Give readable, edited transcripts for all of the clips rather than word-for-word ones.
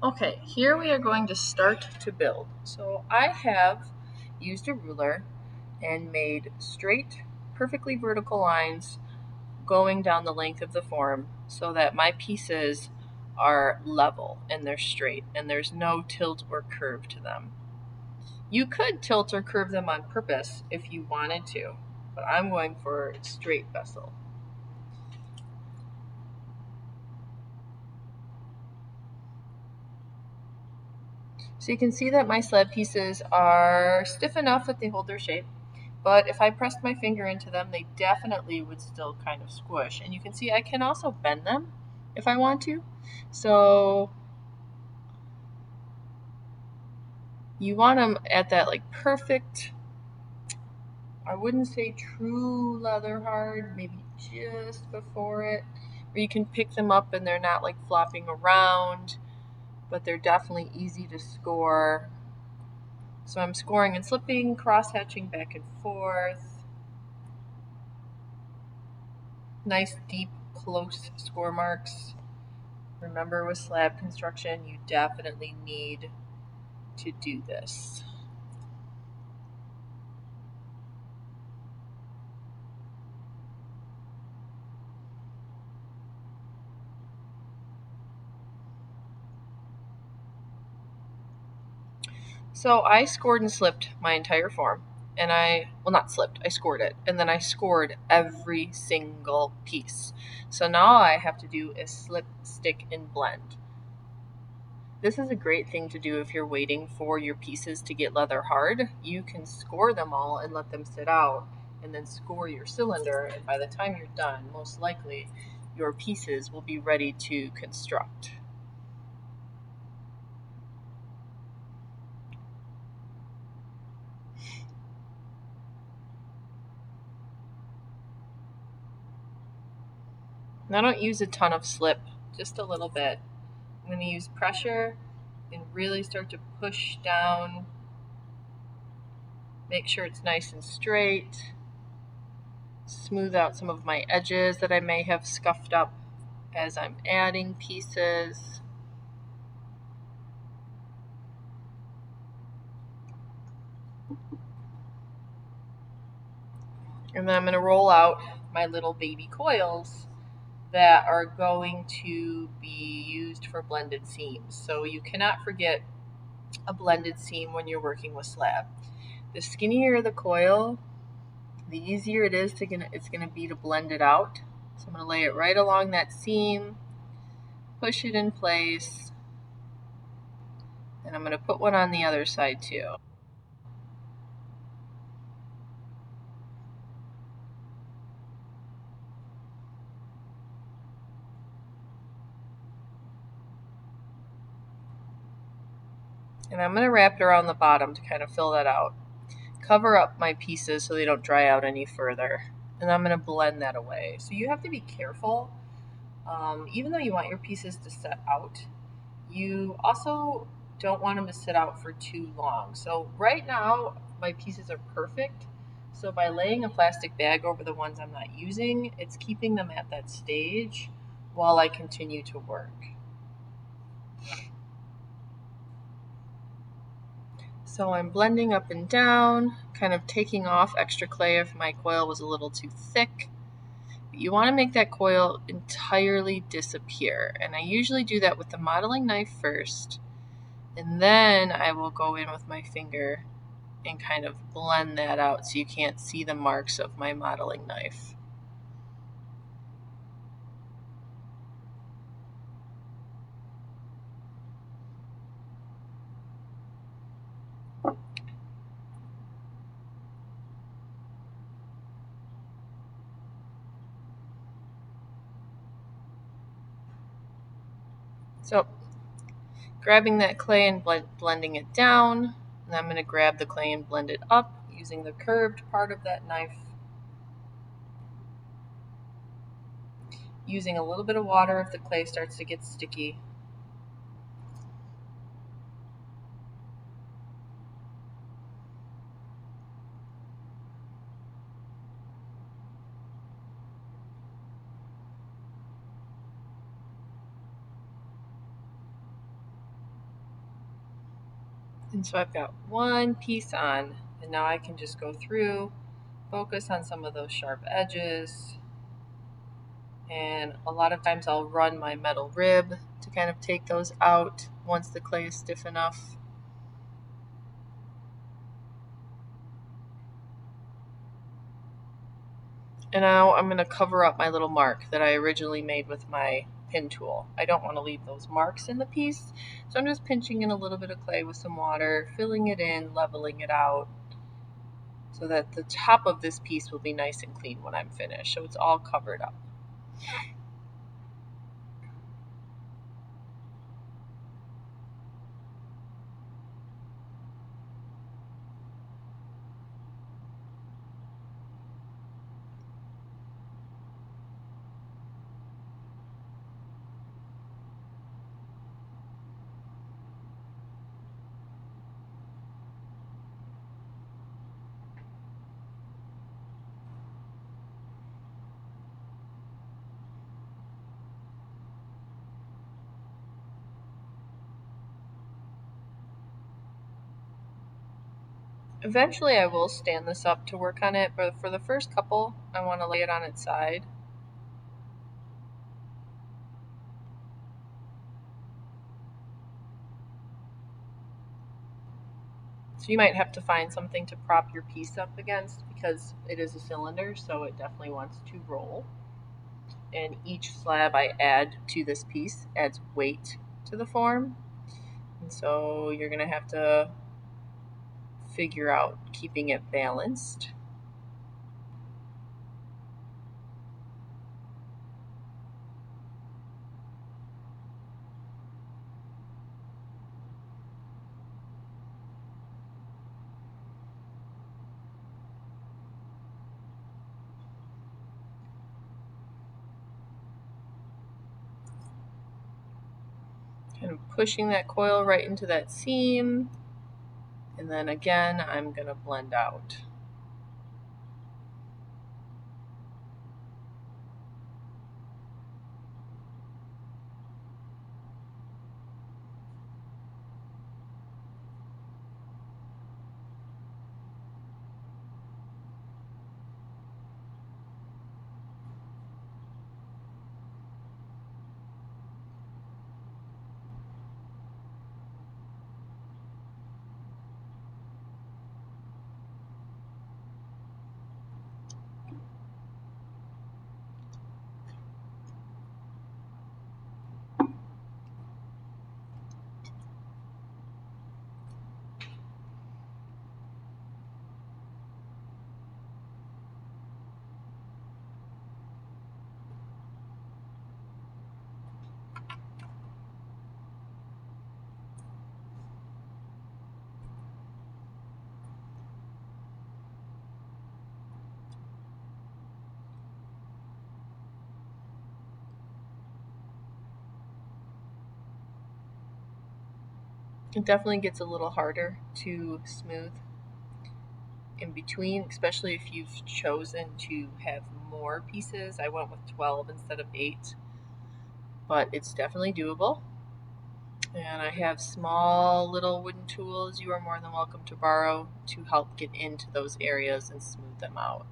Okay, here we are going to start to build. So I have used a ruler and made straight, perfectly vertical lines going down the length of the form so that my pieces are level and they're straight and there's no tilt or curve to them. You could tilt or curve them on purpose if you wanted to, but I'm going for straight vessel. So you can see that my slab pieces are stiff enough that they hold their shape, but if I pressed my finger into them, they definitely would still kind of squish. And you can see I can also bend them if I want to. So you want them at that like perfect, I wouldn't say true leather hard, maybe just before it, where you can pick them up and they're not like flopping around, but they're definitely easy to score. So I'm scoring and slipping, cross-hatching back and forth. Nice, deep, close score marks. Remember, with slab construction, you definitely need to do this. So I scored and slipped my entire form. And not slipped, I scored it. And then I scored every single piece. So now I have to do is slip, stick, and blend. This is a great thing to do if you're waiting for your pieces to get leather hard. You can score them all and let them sit out and then score your cylinder. And by the time you're done, most likely your pieces will be ready to construct. And I don't use a ton of slip, just a little bit. I'm going to use pressure and really start to push down. Make sure it's nice and straight. Smooth out some of my edges that I may have scuffed up as I'm adding pieces. And then I'm going to roll out my little baby coils that are going to be used for blended seams. So you cannot forget a blended seam when you're working with slab. The skinnier the coil, the easier it's going to be to blend it out. So I'm going to lay it right along that seam, push it in place, and I'm going to put one on the other side too. And I'm going to wrap it around the bottom to kind of fill that out. Cover up my pieces so they don't dry out any further. And I'm going to blend that away. So you have to be careful. Even though you want your pieces to set out, you also don't want them to sit out for too long. So right now, my pieces are perfect. So by laying a plastic bag over the ones I'm not using, it's keeping them at that stage while I continue to work. So I'm blending up and down, kind of taking off extra clay if my coil was a little too thick. You want to make that coil entirely disappear. And I usually do that with the modeling knife first. And then I will go in with my finger and kind of blend that out so you can't see the marks of my modeling knife. So grabbing that clay and blending it down, and I'm going to grab the clay and blend it up using the curved part of that knife. Using a little bit of water if the clay starts to get sticky. And so I've got one piece on, and now I can just go through, focus on some of those sharp edges. And a lot of times I'll run my metal rib to kind of take those out once the clay is stiff enough. And now I'm going to cover up my little mark that I originally made with my pin tool. I don't want to leave those marks in the piece, so I'm just pinching in a little bit of clay with some water, filling it in, leveling it out, so that the top of this piece will be nice and clean when I'm finished, so it's all covered up. Eventually I will stand this up to work on it, but for the first couple, I want to lay it on its side. So you might have to find something to prop your piece up against because it is a cylinder, so it definitely wants to roll. And each slab I add to this piece adds weight to the form. And so you're going to have to figure out keeping it balanced. Kind of pushing that coil right into that seam. And then again, I'm going to blend out. It definitely gets a little harder to smooth in between, especially if you've chosen to have more pieces. I went with 12 instead of 8, but it's definitely doable. And I have small little wooden tools you are more than welcome to borrow to help get into those areas and smooth them out.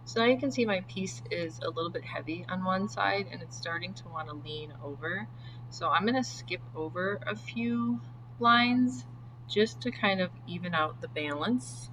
So now you can see my piece is a little bit heavy on one side and it's starting to want to lean over. So I'm going to skip over a few lines just to kind of even out the balance.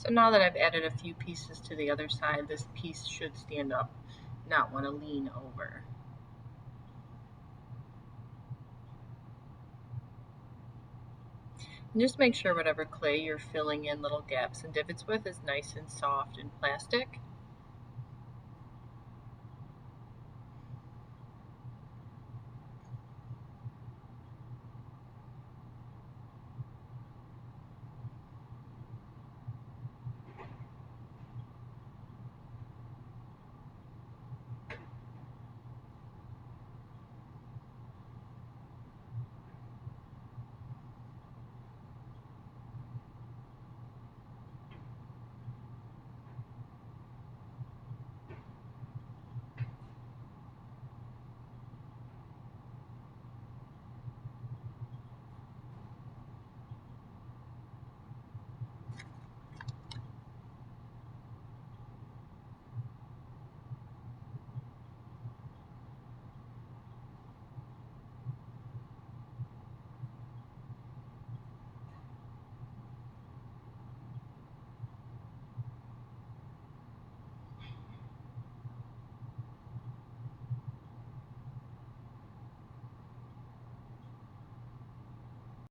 So now that I've added a few pieces to the other side, this piece should stand up, not want to lean over. And just make sure whatever clay you're filling in little gaps and divots with is nice and soft and plastic.